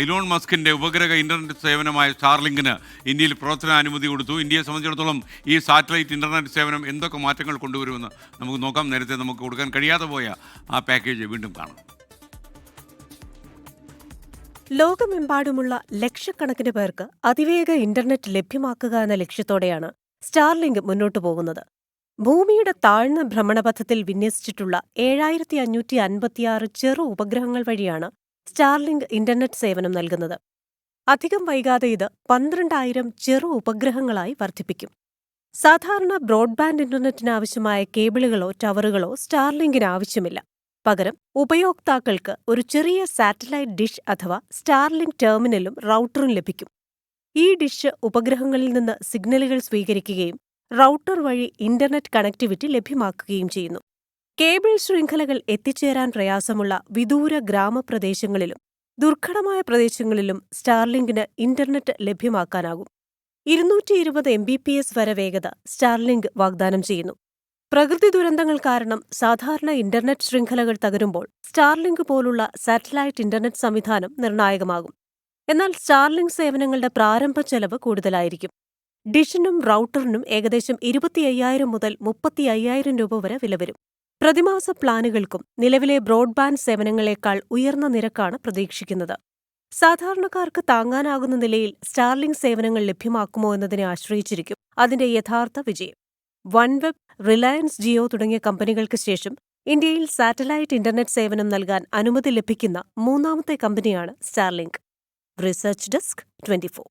Elon മസ്കിന്റെ ഉപഗ്രഹ internet സേവനമായ സ്റ്റാർലിങ്കിന് ഇന്ത്യയിൽ പ്രവർത്തനാനുമതി കൊടുത്തു. ഇന്ത്യയെ സംബന്ധിച്ചിടത്തോളം ഈ സാറ്റലൈറ്റ് ഇന്റർനെറ്റ് സേവനം എന്തൊക്കെ മാറ്റങ്ങൾ കൊണ്ടുവരുമെന്ന് നമുക്ക് നോക്കാം. നേരത്തെ നമുക്ക് കൊടുക്കാൻ കഴിയാതെ പോയ ആ പാക്കേജ് വീണ്ടും കാണാം. ലോകമെമ്പാടുമുള്ള ലക്ഷക്കണക്കിന് പേർക്ക് അതിവേഗ ഇന്റർനെറ്റ് ലഭ്യമാക്കുക എന്ന ലക്ഷ്യത്തോടെയാണ് സ്റ്റാർലിങ്ക് മുന്നോട്ടു പോകുന്നത്. ഭൂമിയുടെ താഴ്ന്ന ഭ്രമണപഥത്തിൽ വിന്യസിച്ചിട്ടുള്ള 7556 ചെറു ഉപഗ്രഹങ്ങൾ വഴിയാണ് സ്റ്റാർലിങ്ക് ഇന്റർനെറ്റ് സേവനം നൽകുന്നത്. അധികം വൈകാതെ ഇത് 12,000 ചെറു ഉപഗ്രഹങ്ങളായി വർദ്ധിപ്പിക്കും. സാധാരണ ബ്രോഡ്ബാൻഡ് ഇന്റർനെറ്റിനാവശ്യമായ കേബിളുകളോ ടവറുകളോ സ്റ്റാർലിങ്കിന് ആവശ്യമില്ല. പകരം ഉപയോക്താക്കൾക്ക് ഒരു ചെറിയ സാറ്റലൈറ്റ് ഡിഷ് അഥവാ സ്റ്റാർലിങ്ക് ടെർമിനലും റൗട്ടറും ലഭിക്കും. ഈ ഡിഷ് ഉപഗ്രഹങ്ങളിൽ നിന്ന് സിഗ്നലുകൾ സ്വീകരിക്കുകയും റൗട്ടർ വഴി ഇന്റർനെറ്റ് കണക്ടിവിറ്റി ലഭ്യമാക്കുകയും ചെയ്യുന്നു. കേബിൾ ശൃംഖലകൾ എത്തിച്ചേരാൻ പ്രയാസമുള്ള വിദൂര ഗ്രാമപ്രദേശങ്ങളിലും ദുർഘടമായ പ്രദേശങ്ങളിലും സ്റ്റാർലിങ്കിന് ഇന്റർനെറ്റ് ലഭ്യമാക്കാനാകും. 220 Mbps വരെ വേഗത സ്റ്റാർലിങ്ക് വാഗ്ദാനം ചെയ്യുന്നു. പ്രകൃതി ദുരന്തങ്ങൾ കാരണം സാധാരണ ഇന്റർനെറ്റ് ശൃംഖലകൾ തകരുമ്പോൾ സ്റ്റാർലിങ്ക് പോലുള്ള സാറ്റലൈറ്റ് ഇന്റർനെറ്റ് സംവിധാനം നിർണായകമാകും. എന്നാൽ സ്റ്റാർലിങ്ക് സേവനങ്ങളുടെ പ്രാരംഭ ചെലവ് കൂടുതലായിരിക്കും. ഡിഷിനും റൗട്ടറിനും ഏകദേശം 25,000 മുതൽ 35,000 രൂപ വരെ വില വരും. പ്രതിമാസ പ്ലാനുകൾക്കും നിലവിലെ ബ്രോഡ്ബാൻഡ് സേവനങ്ങളെക്കാൾ ഉയർന്ന നിരക്കാണ് പ്രതീക്ഷിക്കുന്നത്. സാധാരണക്കാർക്ക് താങ്ങാനാകുന്ന നിലയിൽ സ്റ്റാർലിങ്ക് സേവനങ്ങൾ ലഭ്യമാക്കുമോ എന്നതിനെ ആശ്രയിച്ചിരിക്കും അതിന്റെ യഥാർത്ഥ വിജയം. വൺവെബ്, റിലയൻസ് ജിയോ തുടങ്ങിയ കമ്പനികൾക്ക് ശേഷം ഇന്ത്യയിൽ സാറ്റലൈറ്റ് ഇന്റർനെറ്റ് സേവനം നൽകാൻ അനുമതി ലഭിക്കുന്ന മൂന്നാമത്തെ കമ്പനിയാണ് സ്റ്റാർലിങ്ക്. Research desk 24.